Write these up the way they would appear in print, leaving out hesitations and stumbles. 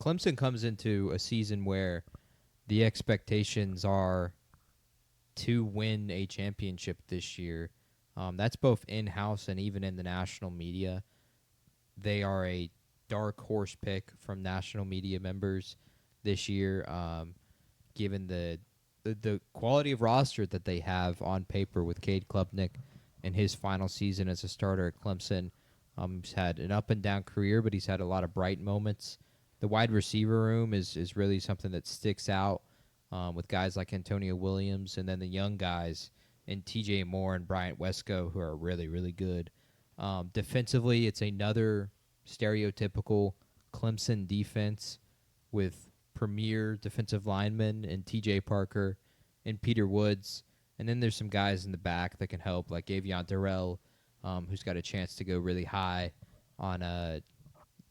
Clemson comes into a season where the expectations are to win a championship this year. That's both in-house and even in the national media. They are a dark horse pick from national media members this year, given the quality of roster that they have on paper with Cade Klubnik in his final season as a starter at Clemson. He's had an up and down career, but he's had a lot of bright moments. The wide receiver room is really something that sticks out with guys like Antonio Williams, and then the young guys in TJ Moore and Bryant Wesco, who are really, really good. Defensively, it's another stereotypical Clemson defense with premier defensive linemen and TJ Parker and Peter Woods. And then there's some guys in the back that can help, like Avion Darrell, who's got a chance to go really high on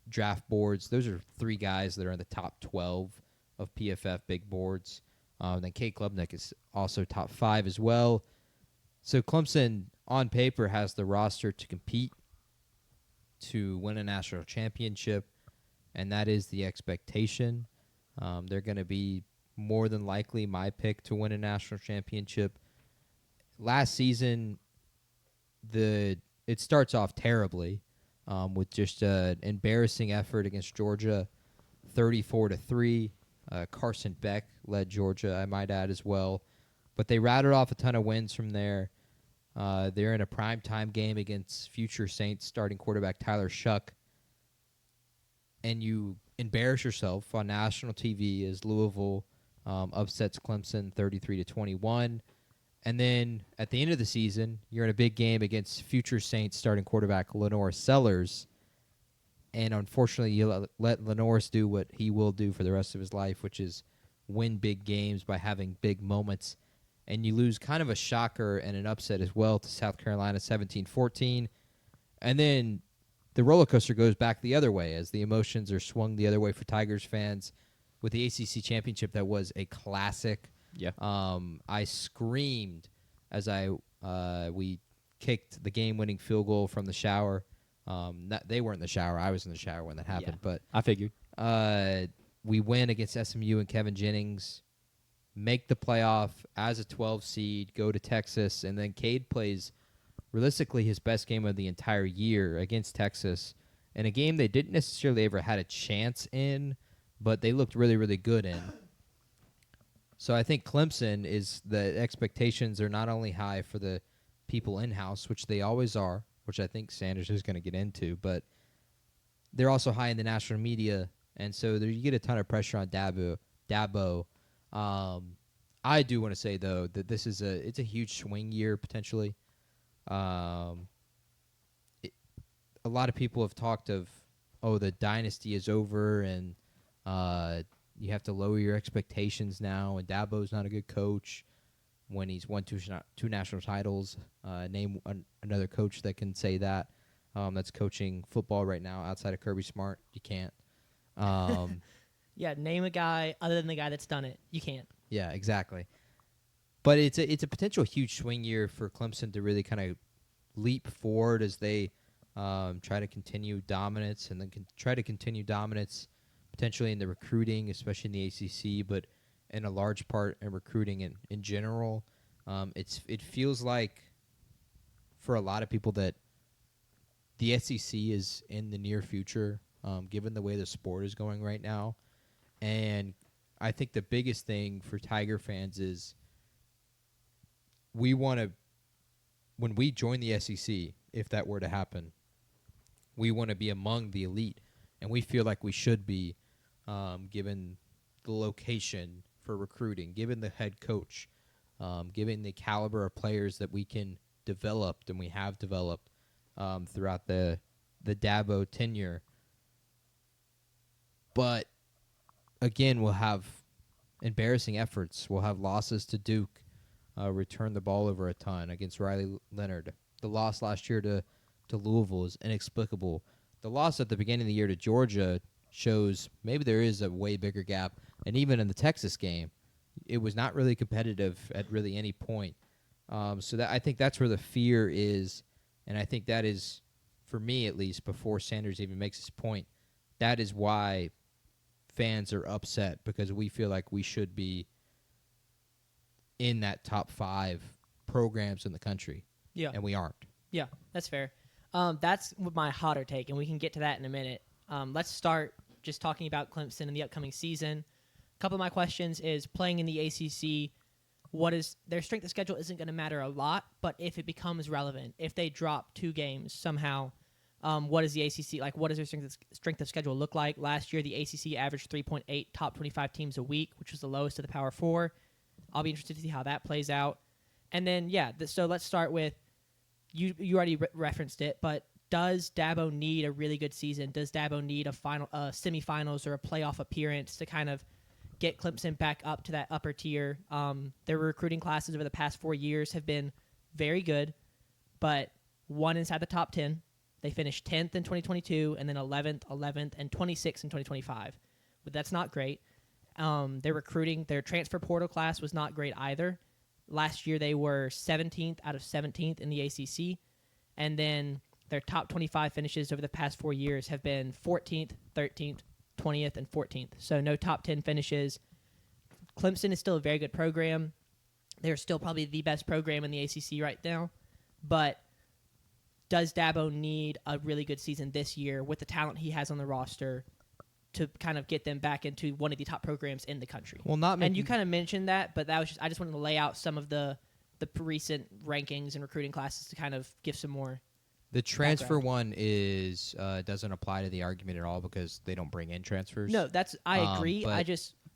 draft boards. Those are three guys that are in the top 12 of PFF big boards. Then Cade Klubnik is also top 5 as well. So Clemson, on paper, has the roster to compete to win a national championship, and that is the expectation. They're going to be more than likely my pick to win a national championship. Last season, it starts off terribly with just an embarrassing effort against Georgia, 34-3. Carson Beck led Georgia, I might add, as well. But they rattled off a ton of wins from there. They're in a primetime game against future Saints starting quarterback Tyler Shuck. And you embarrass yourself on national TV as Louisville upsets Clemson 33-21. And then at the end of the season, you're in a big game against future Saints starting quarterback Lenore Sellers. And unfortunately, you let Lenoris do what he will do for the rest of his life, which is win big games by having big moments. And you lose kind of a shocker and an upset as well to South Carolina 17-14. And then the roller coaster goes back the other way as the emotions are swung the other way for Tigers fans with the ACC championship that was a classic. Yeah. I screamed as we kicked the game-winning field goal from the shower. They weren't in the shower. I was in the shower when that happened. Yeah, but I figured. We win against SMU and Kevin Jennings, make the playoff as a 12 seed, go to Texas, and then Cade plays realistically his best game of the entire year against Texas in a game they didn't necessarily ever had a chance in, but they looked really, really good in. So I think Clemson the expectations are not only high for the people in-house, which they always are, which I think Sanders is going to get into, but they're also high in the national media, and so you get a ton of pressure on Dabo. I do want to say, though, that this is it's a huge swing year, potentially. A lot of people have talked of, the dynasty is over, and you have to lower your expectations now, and Dabo's not a good coach when he's won two national titles. Name another coach that can say that that's coaching football right now outside of Kirby Smart. You can't. Yeah, name a guy other than the guy that's done it. You can't. Yeah, exactly. But it's a potential huge swing year for Clemson to really kind of leap forward as they try to continue dominance, and then try to continue dominance potentially in the recruiting, especially in the ACC, but in a large part in recruiting in general. It feels like for a lot of people that the SEC is in the near future, given the way the sport is going right now. And I think the biggest thing for Tiger fans is we want to, when we join the SEC, if that were to happen, we want to be among the elite. And we feel like we should be, given the location for recruiting, given the head coach, given the caliber of players that we can develop and we have developed throughout the Dabo tenure. But again, we'll have embarrassing efforts. We'll have losses to Duke, return the ball over a ton against Riley Leonard. The loss last year to Louisville is inexplicable. The loss at the beginning of the year to Georgia shows maybe there is a way bigger gap. And even in the Texas game, it was not really competitive at really any point. So that I think that's where the fear is, and I think that is, for me at least, before Sanders even makes his point, that is why fans are upset because we feel like we should be in that top 5 programs in the country. Yeah. And we aren't. Yeah, that's fair. That's my hotter take, and we can get to that in a minute. Let's start just talking about Clemson in the upcoming season. A couple of my questions is playing in the ACC. What is their strength of schedule isn't going to matter a lot, but if it becomes relevant, if they drop 2 games somehow, what is the ACC like? What does their strength of schedule look like? Last year, the ACC averaged 3.8 top 25 teams a week, which was the lowest of the Power 4. I'll be interested to see how that plays out. And then, so let's start with you already referenced it, but does Dabo need a really good season? Does Dabo need a semifinals or a playoff appearance to kind of get Clemson back up to that upper tier? Their recruiting classes over the past 4 years have been very good, but one inside the top 10. They finished 10th in 2022, and then 11th, and 26th in 2025. But that's not great. Their transfer portal class was not great either. Last year, they were 17th out of 17th in the ACC, and then their top 25 finishes over the past 4 years have been 14th, 13th, 20th, and 14th. So no top 10 finishes. Clemson is still a very good program. They're still probably the best program in the ACC right now. But does Dabo need a really good season this year with the talent he has on the roster to kind of get them back into one of the top programs in the country? Well, and you kind of mentioned that, but that was I just wanted to lay out some of the recent rankings and recruiting classes to kind of give some more. The transfer background. one is doesn't apply to the argument at all because they don't bring in transfers. No, I agree. But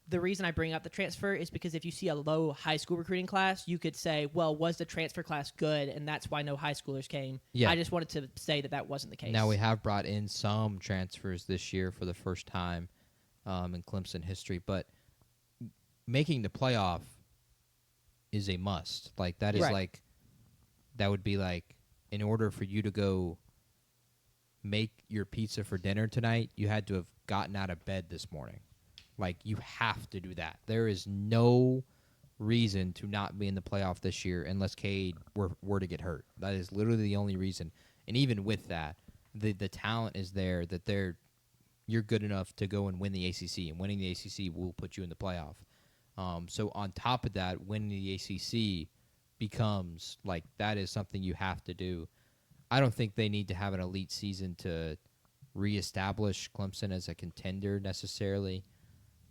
The reason I bring up the transfer is because if you see a low high school recruiting class, you could say, well, was the transfer class good, and that's why no high schoolers came. Yeah. I just wanted to say that wasn't the case. Now we have brought in some transfers this year for the first time in Clemson history, but making the playoff is a must. Like that is Right. that would be like in order for you to go make your pizza for dinner tonight, you had to have gotten out of bed this morning. Like, you have to do that. There is no reason to not be in the playoff this year unless Cade were to get hurt. That is literally the only reason. And even with that, the talent is there that you're good enough to go and win the ACC, and winning the ACC will put you in the playoff. So on top of that, winning the ACC becomes, like, that is something you have to do. I don't think they need to have an elite season to reestablish Clemson as a contender necessarily.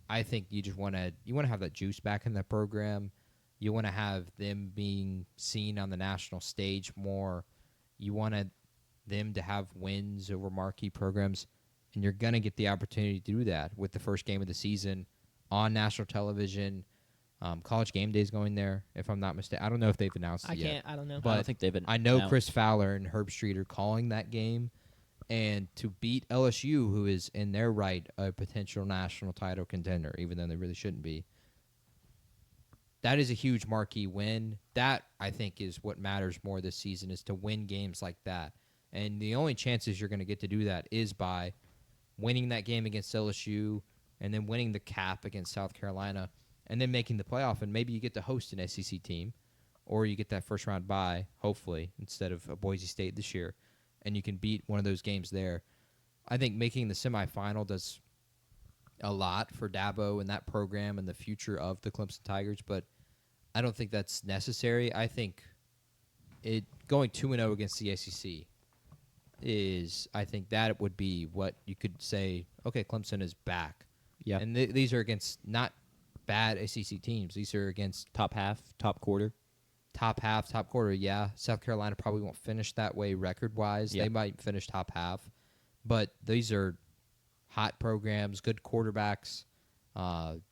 I think you just want to have that juice back in the program. You want to have them being seen on the national stage more. You want them to have wins over marquee programs, and you're going to get the opportunity to do that with the first game of the season on national television. College Game Day is going there, if I'm not mistaken. I don't know if they've announced it yet. I don't know. But I don't think they've been. I know Chris Fowler and Herb Street are calling that game. And to beat LSU, who is in their right a potential national title contender, even though they really shouldn't be, that is a huge marquee win. That, I think, is what matters more this season, is to win games like that. And the only chances you're going to get to do that is by winning that game against LSU and then winning the cap against South Carolina and then making the playoff. And maybe you get to host an SEC team, or you get that first-round bye, hopefully, instead of Boise State this year, and you can beat one of those games there. I think making the semifinal does a lot for Dabo and that program and the future of the Clemson Tigers, but I don't think that's necessary. I think going 2-0 against the SEC I think that would be what you could say, okay, Clemson is back. Yeah. And these are against not bad SEC teams. These are against top half, top quarter. Top half, top quarter, yeah. South Carolina probably won't finish that way record-wise. Yeah. They might finish top half. But these are hot programs, good quarterbacks,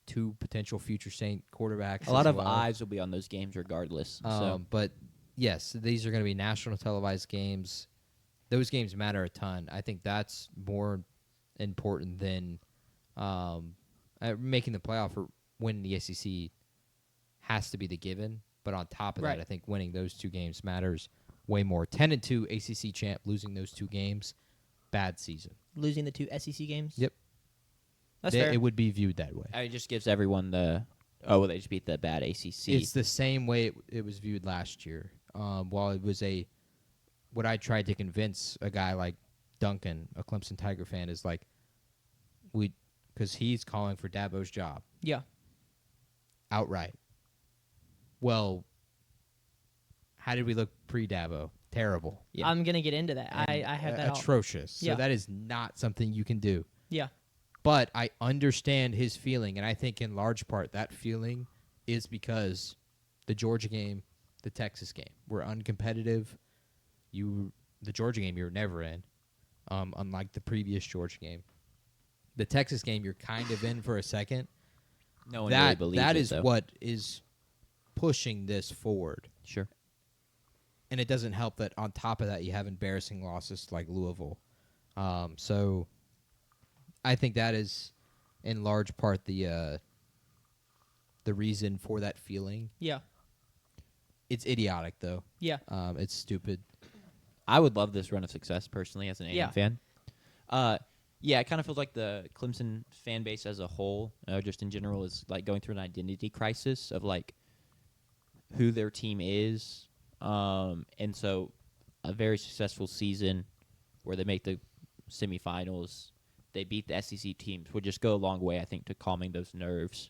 2 potential future Saint quarterbacks. A lot of well. eyes will be on those games regardless. But, yes, these are going to be national televised games. Those games matter a ton. I think that's more important than making the playoff or winning the SEC has to be the given. But on top of that, I think winning those 2 games matters way more. 10-2 ACC champ, losing those 2 games, bad season. Losing the 2 SEC games? Yep. That's fair. It would be viewed that way. It just gives everyone they just beat the bad ACC. It's the same way it was viewed last year. While it was what I tried to convince a guy like Duncan, a Clemson Tiger fan, is like, we because he's calling for Dabo's job Yeah. outright. Well, how did we look pre-Dabo? Terrible. Yeah. I'm gonna get into that. I And, have that all. atrocious. So Yeah. that is not something you can do. Yeah. But I understand his feeling, and I think in large part that feeling is because the Georgia game, the Texas game, were uncompetitive. The Georgia game you were never in, unlike the previous Georgia game. The Texas game you're kind of in for a second. No one really believes that it, is though. what is pushing this forward. Sure. And it doesn't help that on top of that you have embarrassing losses like Louisville. So I think that is in large part the reason for that feeling. Yeah. It's idiotic though. Yeah. It's stupid. I would love this run of success personally as an A&M Yeah. fan. Yeah, it kind of feels like the Clemson fan base as a whole, just in general, is like going through an identity crisis of like who their team is, and so a very successful season where they make the semifinals, they beat the SEC teams would just go a long way, I think, to calming those nerves.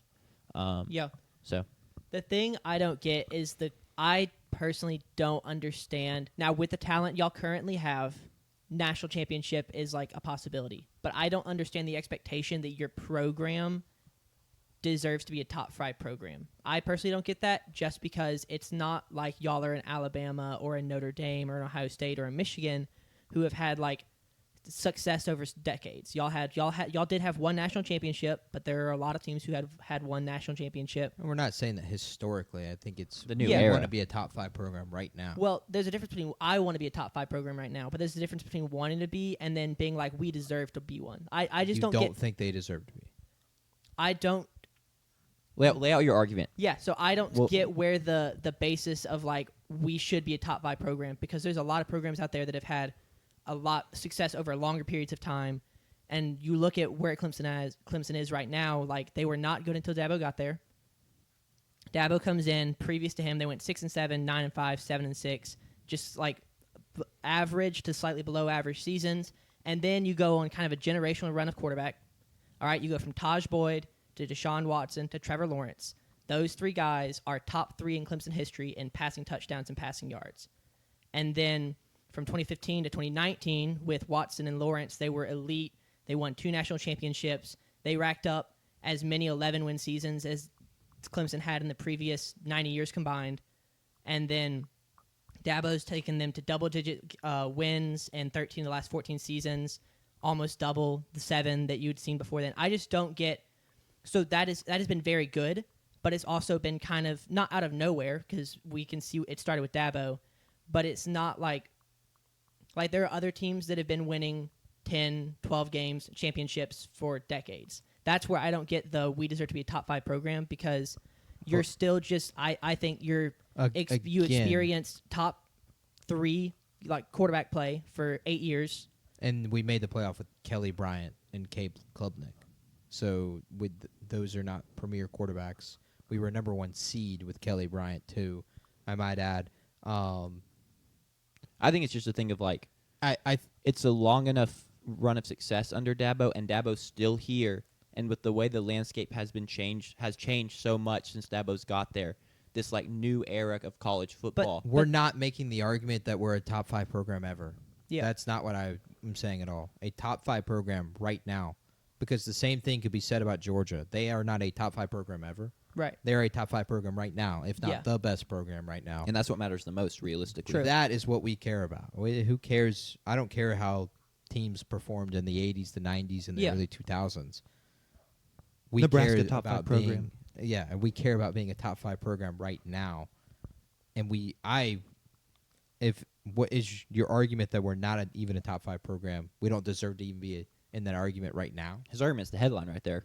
Yeah. So The thing I don't get is I personally don't understand. Now, with the talent y'all currently have, national championship is like a possibility. But I don't understand the expectation that your program deserves to be a top 5 program. I personally don't get that just because it's not like y'all are in Alabama or in Notre Dame or in Ohio State or in Michigan who have had like success over decades. Y'all did have one national championship, but there are a lot of teams who had one national championship. And we're not saying that historically. I think it's The new Yeah. we era. want to be a top 5 program right now. Well, there's a difference between I want to be a top 5 program right now, but there's a difference between wanting to be and then being like we deserve to be one. I just you don't get. think they deserve to be. I don't. lay out your argument. Yeah, so I don't Well- get where the basis of like we should be a top 5 program, because there's a lot of programs out there that have had a lot of success over longer periods of time, and you look at where Clemson is right now. Like they were not good until Dabo got there. Dabo comes in. Previous to him, they went 6-7, 9-5, 7-6, just like average to slightly below average seasons. And then you go on kind of a generational run of quarterback. All right, you go from Taj Boyd to Deshaun Watson to Trevor Lawrence. Those 3 guys are top 3 in Clemson history in passing touchdowns and passing yards. And then from 2015 to 2019, with Watson and Lawrence, they were elite. They won 2 national championships. They racked up as many 11-win seasons as Clemson had in the previous 90 years combined. And then Dabo's taken them to double-digit wins in 13 of the last 14 seasons, almost double the 7 that you'd seen before then. I just don't get. So that has been very good, but it's also been kind of not out of nowhere, because we can see it started with Dabo, but it's not like there are other teams that have been winning 10, 12 games, championships for decades. That's where I don't get we deserve to be a top 5 program, because you're still just, I think you Again. experienced top 3 like quarterback play for 8 years. And we made the playoff with Kelly Bryant and Cade Klubnik. So those are not premier quarterbacks. We were number 1 seed with Kelly Bryant too, I might add. I think it's just a thing of like it's a long enough run of success under Dabo, and Dabo's still here. And with the way the landscape has changed so much since Dabo's got there, this like new era of college football. we're not making the argument that we're a top 5 program ever. Yeah. That's not what I'm saying at all. A top 5 program right now, because the same thing could be said about Georgia. They are not a top 5 program ever. Right. They're a top 5 program right now, if not Yeah. the best program right now. And that's what matters the most, realistically. True. That is what we care about. Who cares? I don't care how teams performed in the 80s, the 90s, and the Yeah. early 2000s. We Nebraska care top 5 about program. and we care about being a top 5 program right now. And what is your argument that we're not even a top 5 program? We don't deserve to even be in that argument right now. His argument's the headline right there.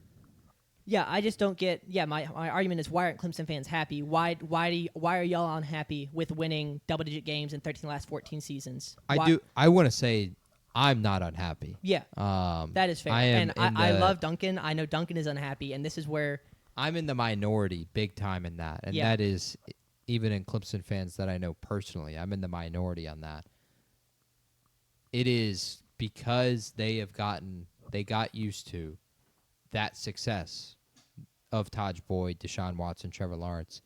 Yeah, I just don't get. Yeah, my argument is, why aren't Clemson fans happy? Why are y'all unhappy with winning double-digit games in 13 of the last 14 seasons? I want to say I'm not unhappy. Yeah, that is fair. And I love Duncan. I know Duncan is unhappy, and this is where I'm in the minority big time in that. And that is, even in Clemson fans that I know personally, I'm in the minority on that. It is because they got used to that success of Taj Boyd, Deshaun Watson, Trevor Lawrence,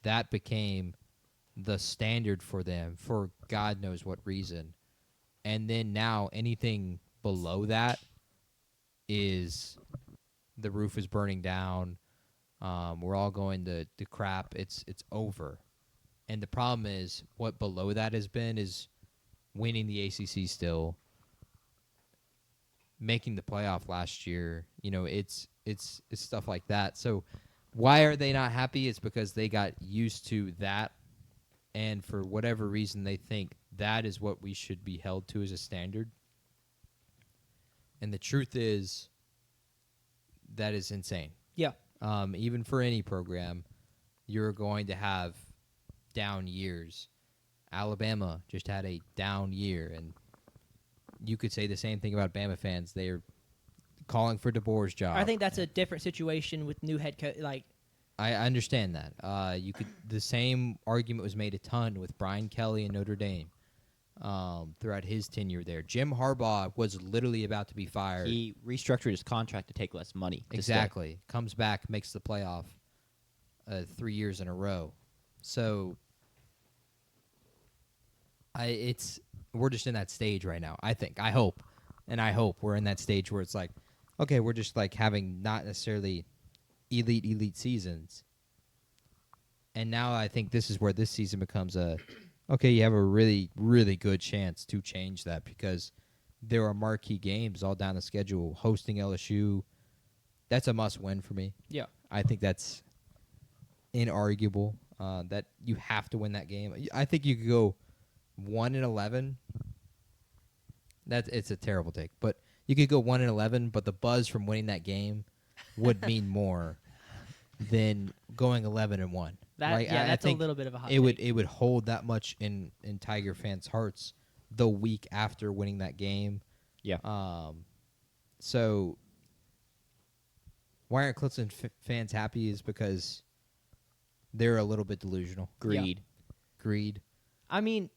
that became the standard for them for God knows what reason. And then now anything below that is the roof is burning down. We're all going to crap. It's over. And the problem is what below that has been is winning the ACC still, making the playoff last year. You know, it's stuff like that. So why are they not happy? It's because they got used to that, and for whatever reason they think that is what we should be held to as a standard. And the truth is that is insane. Yeah. Even for any program, you're going to have down years. Alabama just had a down year, and you could say the same thing about Bama fans. They're calling for DeBoer's job. I think that's a different situation with new head coach. Like, I understand that. You could. The same argument was made a ton with Brian Kelly and Notre Dame throughout his tenure there. Jim Harbaugh was literally about to be fired. He restructured his contract to take less money. Exactly. Comes back, makes the playoff 3 years in a row. So we're just in that stage right now. I hope we're in that stage where it's like, okay, we're just like having not necessarily elite seasons. And now I think this is where this season becomes okay, you have a really, really good chance to change that because there are marquee games all down the schedule. Hosting LSU, that's a must-win for me. yeah. I think that's inarguable that you have to win that game. I think you could go 1-11. It's a terrible take, but you could go 1-11. But the buzz from winning that game would mean more than going 11-1. That's a little bit of a hot it take. would hold that much in Tiger fans' hearts the week after winning that game. Yeah. So why aren't Clemson fans happy is because they're a little bit delusional. Greed. I mean,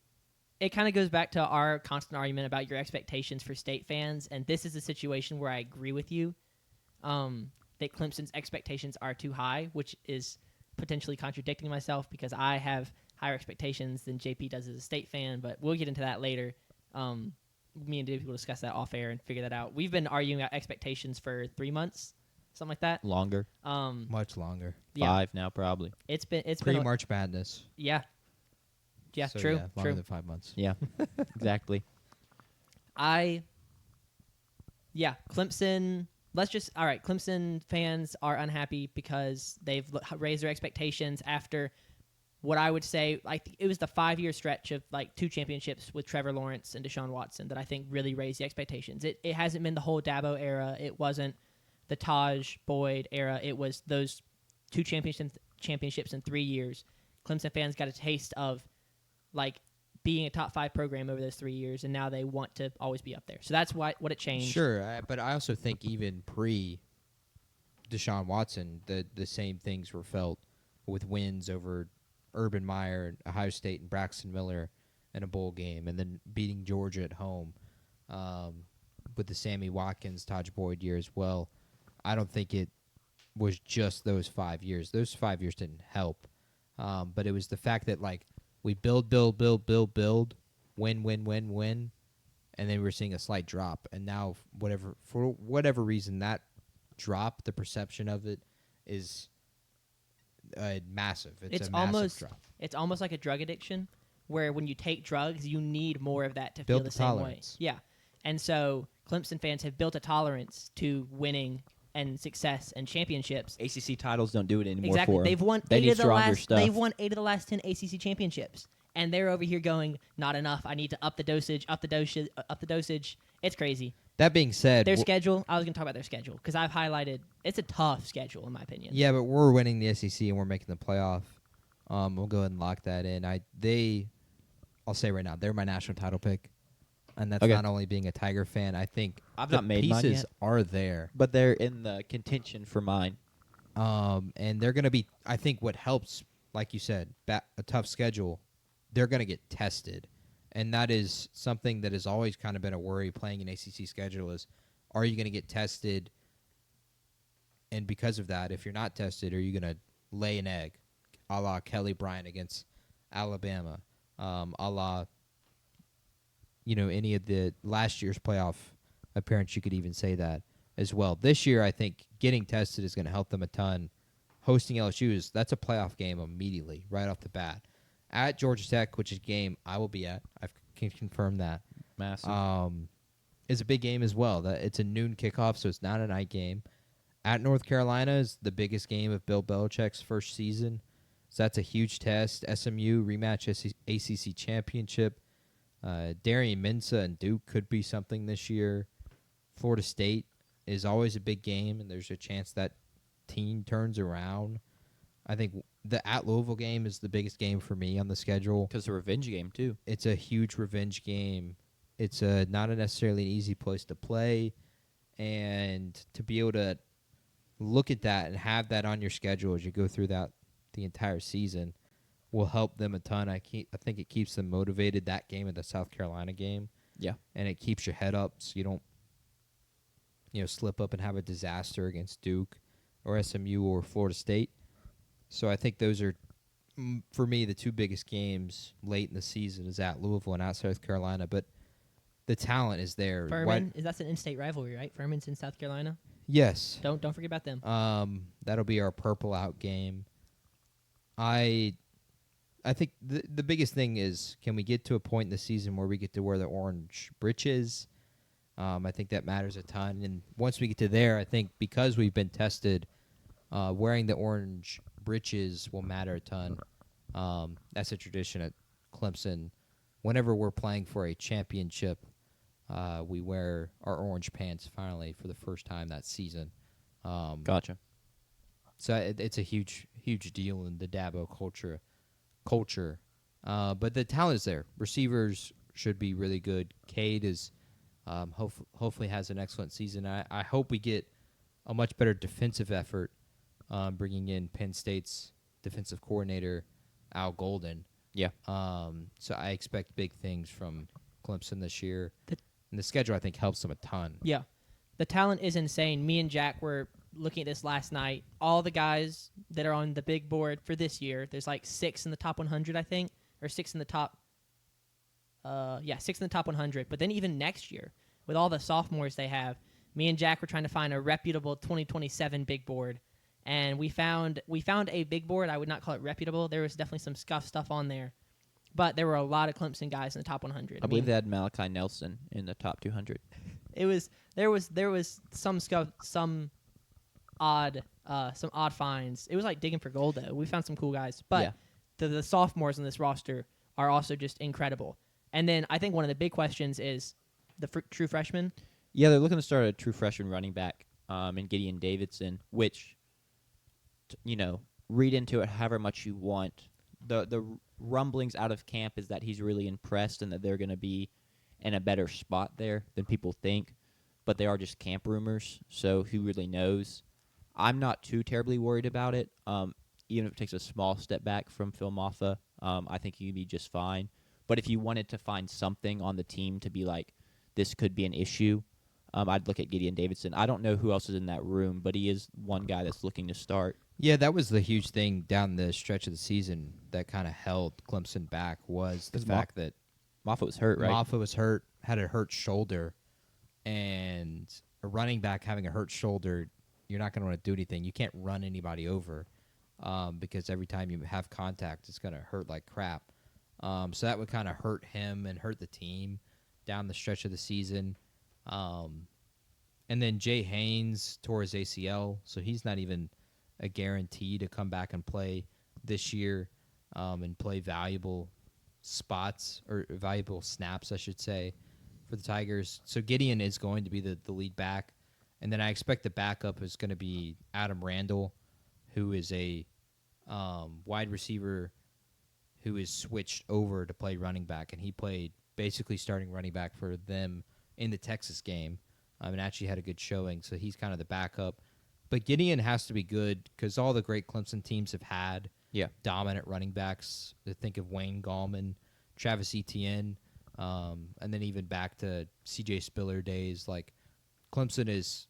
it kind of goes back to our constant argument about your expectations for state fans, and this is a situation where I agree with you that Clemson's expectations are too high, which is potentially contradicting myself because I have higher expectations than JP does as a state fan, but we'll get into that later. Me and JP will discuss that off air and figure that out. We've been arguing about expectations for 3 months, something like that. Longer. Much longer. Yeah. 5 now, probably. It's been Pre-March Madness. Yeah. Yeah, So, true. yeah, longer true. than 5 months. Yeah, exactly. Clemson. Clemson fans are unhappy because they've raised their expectations after what I would say, like, it was the 5-year stretch of like 2 championships with Trevor Lawrence and Deshaun Watson that I think really raised the expectations. It hasn't been the whole Dabo era. It wasn't the Taj Boyd era. It was those 2 championships in 3 years. Clemson fans got a taste of like being a top 5 program over those 3 years, and now they want to always be up there. So that's what it changed. Sure, but I also think even pre-Deshaun Watson, the same things were felt with wins over Urban Meyer, Ohio State, and Braxton Miller in a bowl game, and then beating Georgia at home with the Sammy Watkins, Taj Boyd year as well. I don't think it was just those 5 years. Those 5 years didn't help, but it was the fact that like we build, win, and then we're seeing a slight drop. And now, for whatever reason, that drop, the perception of it is massive. It's a massive drop. It's almost like a drug addiction, where when you take drugs, you need more of that to Build feel the the same tolerance. way. Yeah, and so Clemson fans have built a tolerance to winning and success and championships. ACC titles don't do it anymore Exactly. for them. They've won They 8 need of the stronger last. stuff. They've won 8 of the last 10 ACC championships, and they're over here going, not enough. I need to up the dosage. It's crazy. That being said, Their schedule. I was going to talk about their schedule because I've highlighted. It's a tough schedule in my opinion. yeah, but we're winning the SEC and we're making the playoff. We'll go ahead and lock that in. I'll say right now, they're my national title pick, and that's Okay. not only being a Tiger fan. I think I've the not made mine pieces yet. are there. But they're in the contention for mine. And they're going to be, I think what helps, like you said, a tough schedule, they're going to get tested. And that is something that has always kind of been a worry playing an ACC schedule is, are you going to get tested And because of that, if you're not tested, are you going to lay an egg, a la Kelly Bryant against Alabama, a la any of the last year's playoff appearance? You could even say that as well. This year, I think getting tested is going to help them a ton. Hosting LSU that's a playoff game immediately, right off the bat. At Georgia Tech, which is a game I will be at, I can confirm that. Massive. Is a big game as well. It's a noon kickoff, so it's not a night game. At North Carolina is the biggest game of Bill Belichick's first season, so that's a huge test. SMU rematch ACC championship. Darian Minsa and Duke could be something this year. Florida State is always a big game, and there's a chance that team turns around. I think the at Louisville game is the biggest game for me on the schedule. Because the revenge game, too. It's a huge revenge game. It's not necessarily an easy place to play, and to be able to look at that and have that on your schedule as you go through that the entire season will help them a ton. I think it keeps them motivated, that game and the South Carolina game. Yeah. And it keeps your head up so you don't slip up and have a disaster against Duke or SMU or Florida State. So I think those are, for me, the two biggest games late in the season is at Louisville and at South Carolina. But the talent is there. Furman, that's an in-state rivalry, right? Furman's in South Carolina. Yes. Don't forget about them. That'll be our purple out game. I think the biggest thing is, can we get to a point in the season where we get to wear the orange breeches? I think that matters a ton. And once we get to there, I think because we've been tested, wearing the orange breeches will matter a ton. That's a tradition at Clemson. Whenever we're playing for a championship, we wear our orange pants finally for the first time that season. Gotcha. So it's a huge, huge deal in the Dabo culture. But the talent is there. Receivers should be really good. Cade is hopefully has an excellent season. I hope we get a much better defensive effort, bringing in Penn State's defensive coordinator, Al Golden. Yeah. So I expect big things from Clemson this year. And the schedule, I think, helps them a ton. Yeah. The talent is insane. Me and Jack were looking at this last night. All the guys that are on the big board for this year, there's like 6 in the top 100, I think, or 6 in the top 6 in the top 100. But then even next year, with all the sophomores they have, me and Jack were trying to find a reputable 2027 big board. And we found a big board. I would not call it reputable. There was definitely some scuff stuff on there. But there were a lot of Clemson guys in the top 100. I believe they had Malachi Nelson in the top 200. There was some scuff, some odd finds. It was like digging for gold though. We found some cool guys, but the sophomores in this roster are also just incredible. And then I think one of the big questions is the true freshman. Yeah, they're looking to start a true freshman running back in Gideon Davidson, which, read into it however much you want. The rumblings out of camp is that he's really impressed and that they're going to be in a better spot there than people think. But they are just camp rumors, so who really knows? I'm not too terribly worried about it. Even if it takes a small step back from Phil Maffa, I think he could be just fine. But if you wanted to find something on the team to be like, this could be an issue, I'd look at Gideon Davidson. I don't know who else is in that room, but he is one guy that's looking to start. Yeah, that was the huge thing down the stretch of the season that kind of held Clemson back was the fact that Moffitt was hurt, right? Moffitt was hurt, had a hurt shoulder, and a running back having a hurt shoulder, you're not going to want to do anything. You can't run anybody over because every time you have contact, it's going to hurt like crap. So that would kind of hurt him and hurt the team down the stretch of the season. And then Jay Haynes tore his ACL, so he's not even a guarantee to come back and play this year and play valuable spots or valuable snaps, I should say, for the Tigers. So Gideon is going to be the lead back. And then I expect the backup is going to be Adam Randall, who is a wide receiver who is switched over to play running back. And he played basically starting running back for them in the Texas game and actually had a good showing. So he's kind of the backup. But Gideon has to be good because all the great Clemson teams have had dominant running backs. I think of Wayne Gallman, Travis Etienne, and then even back to C.J. Spiller days. Like Clemson is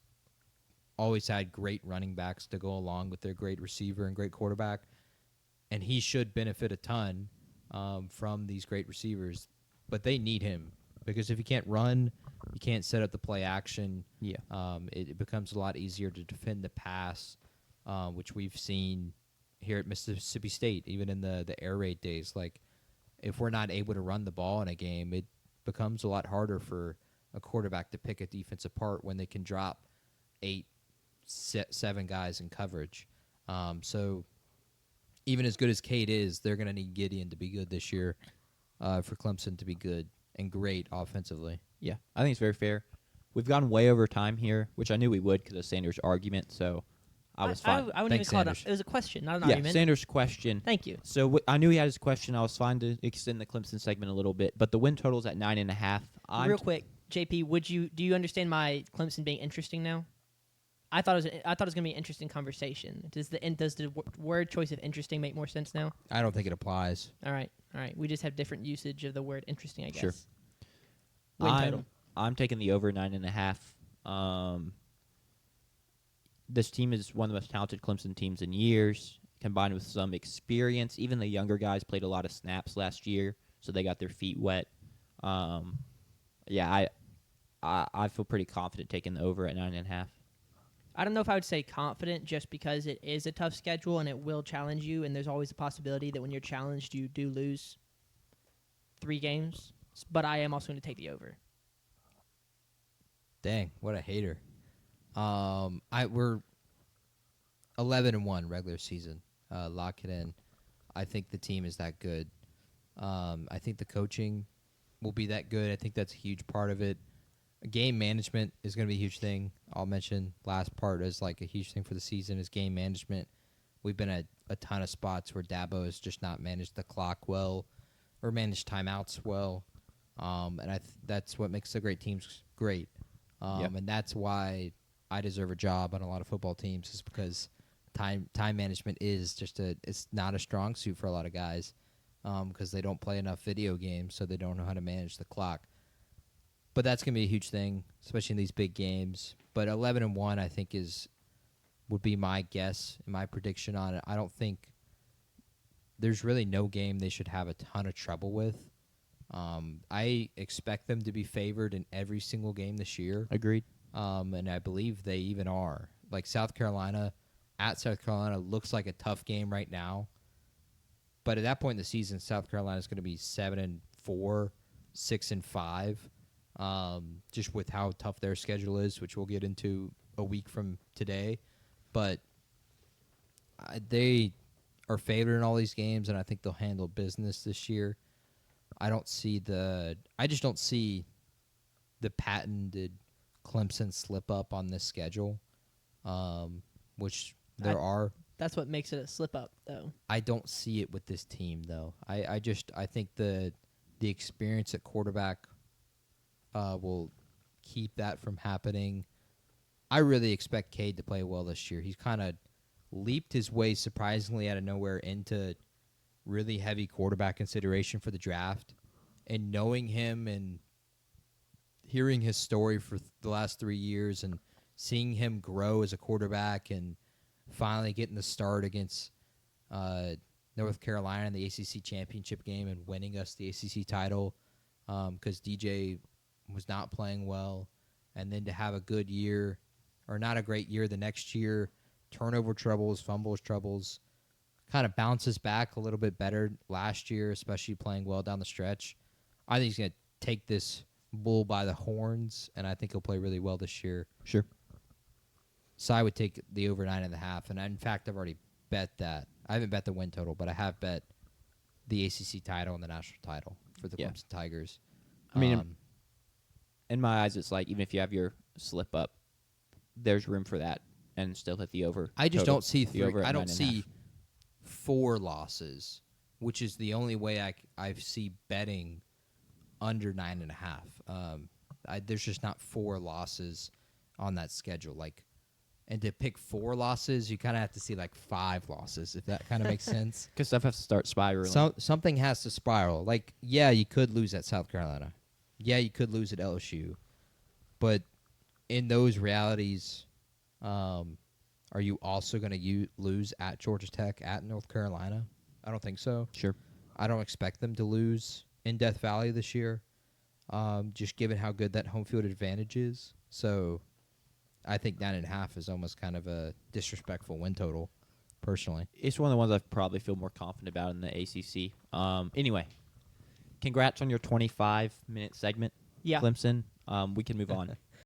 always had great running backs to go along with their great receiver and great quarterback, and he should benefit a ton from these great receivers. But they need him because if you can't run, you can't set up the play action. Yeah. It becomes a lot easier to defend the pass, which we've seen here at Mississippi State, even in the air raid days. Like, if we're not able to run the ball in a game, it becomes a lot harder for a quarterback to pick a defense apart when they can drop 8, 7 guys in coverage. So even as good as Cade is, they're going to need Gideon to be good this year for Clemson to be good and great offensively. Yeah, I think it's very fair. We've gone way over time here, which I knew we would because of Sanders' argument, so I was fine. I wouldn't Thanks, even call Sanders. it was a question, not an Yeah, argument. Sanders' question. Thank you. So I knew he had his question. I was fine to extend the Clemson segment a little bit, but the win total's at 9.5. Real quick, JP, do you understand my Clemson being interesting now? I thought it was going to be an interesting conversation. Does the word choice of interesting make more sense now? I don't think it applies. All right. We just have different usage of the word interesting, I guess. Sure. Win total. I'm taking the over 9.5. This team is one of the most talented Clemson teams in years, combined with some experience. Even the younger guys played a lot of snaps last year, so they got their feet wet. Yeah, I feel pretty confident taking the over at 9.5. I don't know if I would say confident just because it is a tough schedule and it will challenge you, and there's always a possibility that when you're challenged, you do lose 3 games. But I am also going to take the over. Dang, what a hater. We're 11-1 regular season. Lock it in. I think the team is that good. I think the coaching will be that good. I think that's a huge part of it. Game management is going to be a huge thing. I'll mention last part as like a huge thing for the season is game management. We've been at a ton of spots where Dabo has just not managed the clock well or managed timeouts well. And that's what makes the great teams great. Yep. And that's why I deserve a job on a lot of football teams is because time management is it's not a strong suit for a lot of guys because they don't play enough video games, so they don't know how to manage the clock. But that's going to be a huge thing, especially in these big games. But 11-1, I think, would be my guess and my prediction on it. I don't think there's really no game they should have a ton of trouble with. I expect them to be favored in every single game this year. Agreed. And I believe they even are. Like South Carolina looks like a tough game right now. But at that point in the season, South Carolina is going to be 7-4, 6-5. Just with how tough their schedule is, which we'll get into a week from today. But they are favored in all these games, and I think they'll handle business this year. I just don't see the patented Clemson slip up on this schedule, which there are. That's what makes it a slip up, though. I don't see it with this team, though. I think the experience at quarterback will keep that from happening. I really expect Cade to play well this year. He's kind of leaped his way surprisingly out of nowhere into really heavy quarterback consideration for the draft. And knowing him and hearing his story for the last 3 years and seeing him grow as a quarterback and finally getting the start against North Carolina in the ACC championship game and winning us the ACC title because DJ was not playing well, and then to have a good year or not a great year the next year, turnover troubles, fumbles troubles, kind of bounces back a little bit better last year, especially playing well down the stretch. I think he's going to take this bull by the horns, and I think he'll play really well this year. Sure. So I would take the over 9.5, and in fact, I've already bet that. I haven't bet the win total, but I have bet the ACC title and the national title for the Clemson Tigers. I mean, in my eyes, it's like even if you have your slip up, there's room for that and still hit the over. I just total. don't see The over at I don't 9.5. see 4 losses, which is the only way I see betting under 9.5. There's just not 4 losses on that schedule. And to pick 4 losses, you kind of have to see 5 losses, if that kind of makes sense. Because stuff has to start spiraling. Something has to spiral. You could lose at South Carolina. Yeah, you could lose at LSU. But in those realities, Are you also going to lose at Georgia Tech, at North Carolina? I don't think so. Sure. I don't expect them to lose in Death Valley this year, just given how good that home field advantage is. So I think 9.5 is almost kind of a disrespectful win total, personally. It's one of the ones I probably feel more confident about in the ACC. Anyway, congrats on your 25-minute segment, Yeah. Clemson. We can move on.